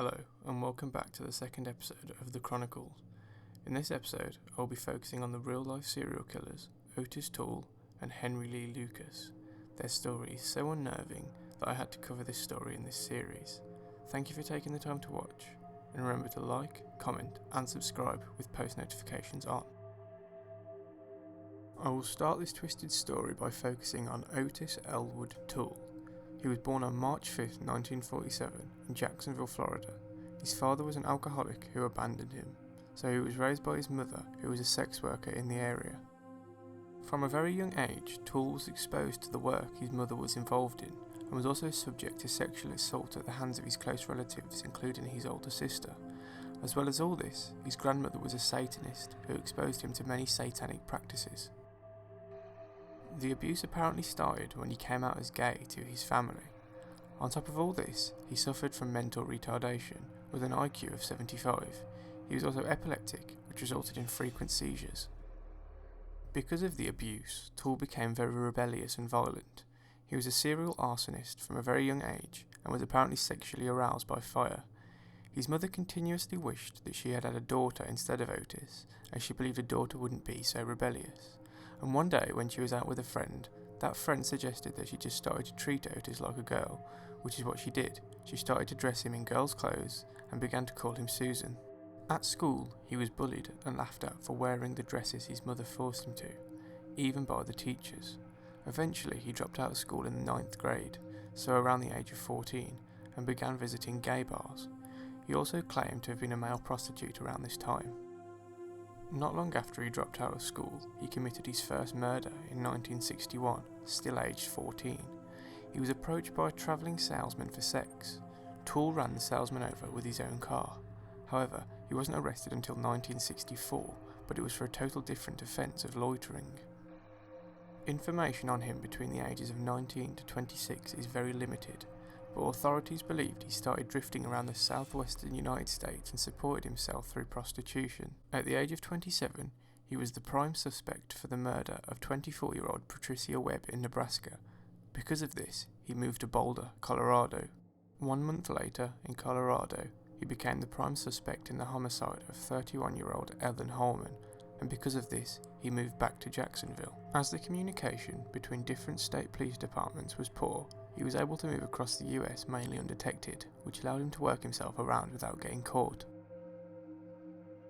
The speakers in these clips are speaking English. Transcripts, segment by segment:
Hello, and welcome back to the second episode of the Chronicles. In this episode, I'll be focusing on the real-life serial killers, Ottis Toole and Henry Lee Lucas. Their story is so unnerving that I had to cover this story in this series. Thank you for taking the time to watch, and remember to like, comment, and subscribe with post notifications on. I will start this twisted story by focusing on Otis Elwood Toole. He was born on March 5, 1947, in Jacksonville, Florida. His father was an alcoholic who abandoned him, so he was raised by his mother, who was a sex worker in the area. From a very young age, Toole was exposed to the work his mother was involved in, and was also subject to sexual assault at the hands of his close relatives, including his older sister. As well as all this, his grandmother was a Satanist who exposed him to many satanic practices. The abuse apparently started when he came out as gay to his family. On top of all this, he suffered from mental retardation, with an IQ of 75. He was also epileptic, which resulted in frequent seizures. Because of the abuse, Toole became very rebellious and violent. He was a serial arsonist from a very young age, and was apparently sexually aroused by fire. His mother continuously wished that she had had a daughter instead of Otis, as she believed a daughter wouldn't be so rebellious. And one day when she was out with a friend, that friend suggested that she just started to treat Otis like a girl, which is what she did. She started to dress him in girls' clothes and began to call him Susan. At school, he was bullied and laughed at for wearing the dresses his mother forced him to, even by the teachers. Eventually, he dropped out of school in the 9th grade, so around the age of 14, and began visiting gay bars. He also claimed to have been a male prostitute around this time. Not long after he dropped out of school, he committed his first murder in 1961, still aged 14. He was approached by a travelling salesman for sex. Toole ran the salesman over with his own car. However, he wasn't arrested until 1964, but it was for a total different offence of loitering. Information on him between the ages of 19 to 26 is very limited, but authorities believed he started drifting around the southwestern United States and supported himself through prostitution. At the age of 27, he was the prime suspect for the murder of 24-year-old Patricia Webb in Nebraska. Because of this, he moved to Boulder, Colorado. 1 month later, in Colorado, he became the prime suspect in the homicide of 31-year-old Ellen Holman, and because of this, he moved back to Jacksonville. As the communication between different state police departments was poor, he was able to move across the US mainly undetected, which allowed him to work himself around without getting caught.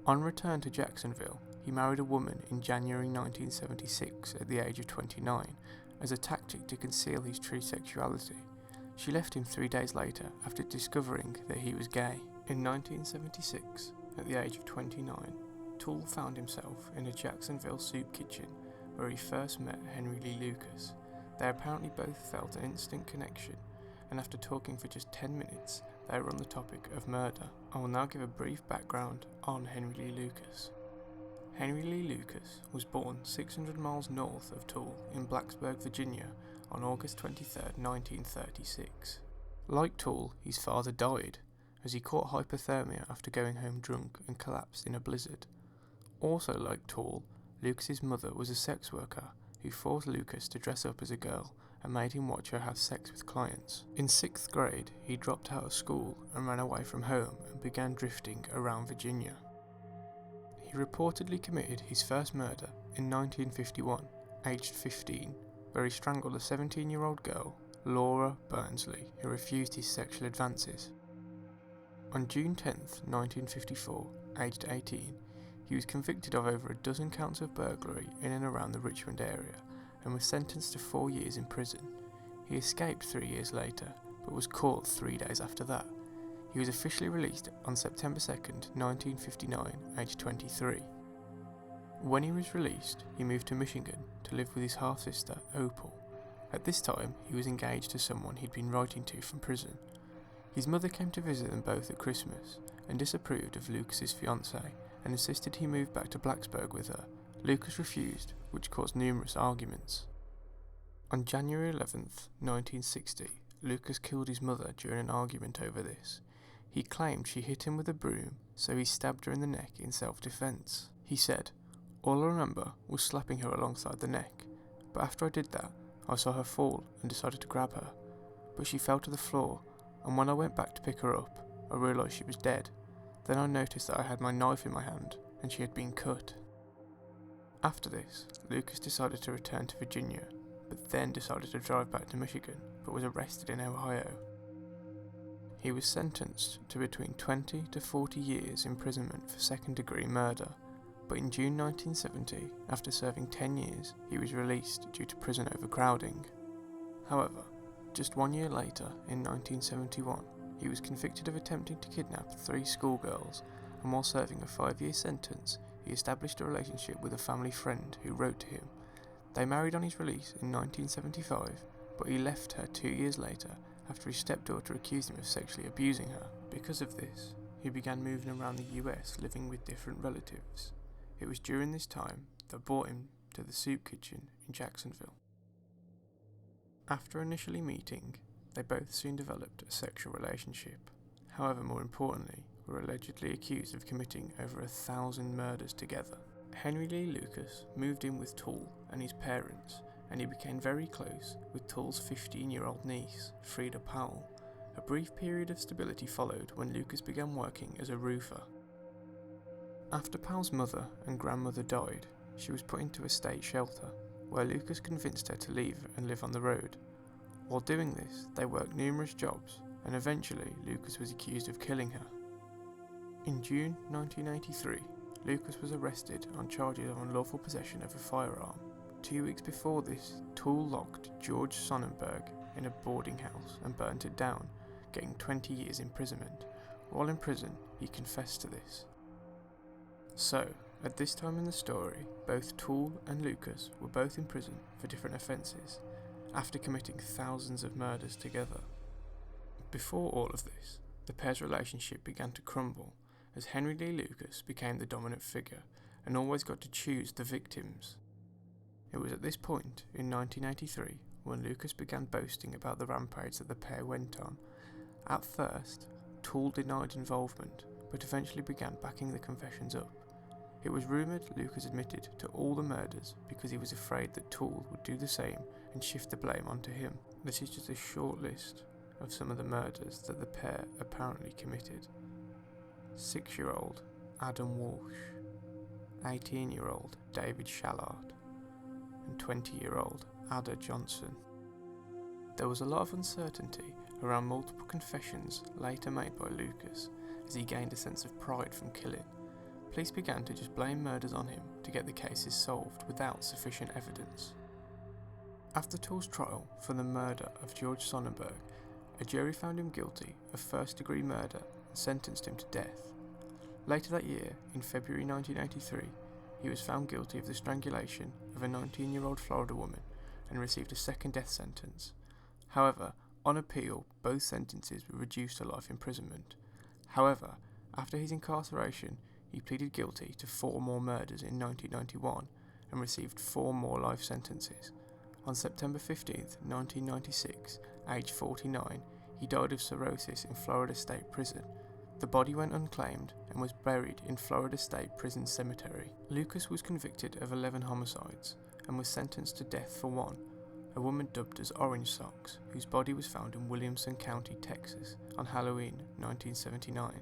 On return to Jacksonville, he married a woman in January 1976 at the age of 29, as a tactic to conceal his true sexuality. She left him 3 days later after discovering that he was gay. In 1976, at the age of 29, Toole found himself in a Jacksonville soup kitchen where he first met Henry Lee Lucas. They apparently both felt an instant connection, and after talking for just 10 minutes, they were on the topic of murder. I will now give a brief background on Henry Lee Lucas. Henry Lee Lucas was born 600 miles north of Toole in Blacksburg, Virginia on August 23, 1936. Like Toole, his father died, as he caught hypothermia after going home drunk and collapsed in a blizzard. Also like Toole, Lucas's mother was a sex worker who forced Lucas to dress up as a girl and made him watch her have sex with clients. In 6th grade, he dropped out of school and ran away from home and began drifting around Virginia. He reportedly committed his first murder in 1951, aged 15, where he strangled a 17-year-old girl, Laura Burnsley, who refused his sexual advances. On June 10, 1954, aged 18, he was convicted of over a dozen counts of burglary in and around the Richmond area and was sentenced to 4 years in prison. He escaped 3 years later, but was caught 3 days after that. He was officially released on September 2, 1959, aged 23. When he was released, he moved to Michigan to live with his half-sister, Opal. At this time, he was engaged to someone he'd been writing to from prison. His mother came to visit them both at Christmas and disapproved of Lucas's fiancée and insisted he move back to Blacksburg with her. Lucas refused, which caused numerous arguments. On January 11, 1960, Lucas killed his mother during an argument over this. He claimed she hit him with a broom, so he stabbed her in the neck in self-defense. He said, "All I remember was slapping her alongside the neck, but after I did that, I saw her fall and decided to grab her, but she fell to the floor, and when I went back to pick her up, I realised she was dead. Then I noticed that I had my knife in my hand and she had been cut. After this, Lucas decided to return to Virginia, but then decided to drive back to Michigan, but was arrested in Ohio. He was sentenced to between 20 to 40 years imprisonment for second-degree murder, but in June 1970, after serving 10 years, he was released due to prison overcrowding. However, just 1 year later, in 1971, he was convicted of attempting to kidnap 3 schoolgirls, and while serving a 5-year sentence, he established a relationship with a family friend who wrote to him. They married on his release in 1975, but he left her 2 years later after his stepdaughter accused him of sexually abusing her. Because of this, he began moving around the US living with different relatives. It was during this time that brought him to the soup kitchen in Jacksonville. After initially meeting, they both soon developed a sexual relationship. However, more importantly, were allegedly accused of committing over 1,000 murders together. Henry Lee Lucas moved in with Toole and his parents, and he became very close with Toole's 15-year-old niece, Frida Powell. A brief period of stability followed when Lucas began working as a roofer. After Powell's mother and grandmother died, she was put into a state shelter, where Lucas convinced her to leave and live on the road. While doing this, they worked numerous jobs, and eventually Lucas was accused of killing her. In June 1983, Lucas was arrested on charges of unlawful possession of a firearm. 2 weeks before this, Toole locked George Sonnenberg in a boarding house and burnt it down, getting 20 years imprisonment. While in prison, he confessed to this. So, at this time in the story, both Toole and Lucas were both in prison for different offences, after committing thousands of murders together. Before all of this, the pair's relationship began to crumble, as Henry Lee Lucas became the dominant figure and always got to choose the victims. It was at this point, in 1983, when Lucas began boasting about the rampage that the pair went on. At first, Toole denied involvement, but eventually began backing the confessions up. It was rumoured Lucas admitted to all the murders because he was afraid that Toole would do the same and shift the blame onto him. This is just a short list of some of the murders that the pair apparently committed. 6-year-old Adam Walsh, 18-year-old David Shallard, and 20-year-old Ada Johnson. There was a lot of uncertainty around multiple confessions later made by Lucas, as he gained a sense of pride from killing. Police began to just blame murders on him to get the cases solved without sufficient evidence. After Toole's trial for the murder of George Sonnenberg, a jury found him guilty of first-degree murder and sentenced him to death. Later that year, in February 1983, he was found guilty of the strangulation of a 19-year-old Florida woman and received a second death sentence. However, on appeal, both sentences were reduced to life imprisonment. However, after his incarceration, he pleaded guilty to 4 more murders in 1991 and received 4 more life sentences. On September 15, 1996, aged 49, he died of cirrhosis in Florida State Prison. The body went unclaimed and was buried in Florida State Prison Cemetery. Lucas was convicted of 11 homicides and was sentenced to death for one, a woman dubbed as Orange Socks, whose body was found in Williamson County, Texas, on Halloween 1979,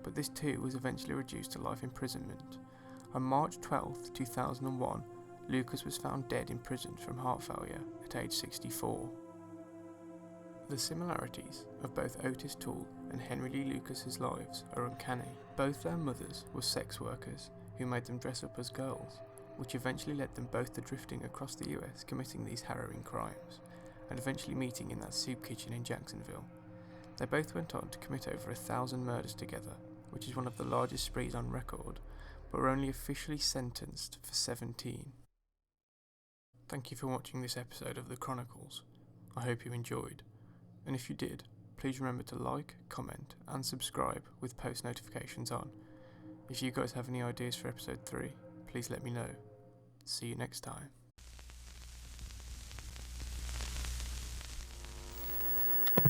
but this too was eventually reduced to life imprisonment. On March 12, 2001, Lucas was found dead in prison from heart failure at age 64. The similarities of both Otis Toole and Henry Lee Lucas's lives are uncanny. Both their mothers were sex workers who made them dress up as girls, which eventually led them both to drifting across the US committing these harrowing crimes, and eventually meeting in that soup kitchen in Jacksonville. They both went on to commit over 1,000 murders together, which is one of the largest sprees on record, but were only officially sentenced for 17. Thank you for watching this episode of the Chronicles. I hope you enjoyed, and if you did, please remember to like, comment and subscribe with post notifications on. If you guys have any ideas for episode 3, please let me know. See you next time.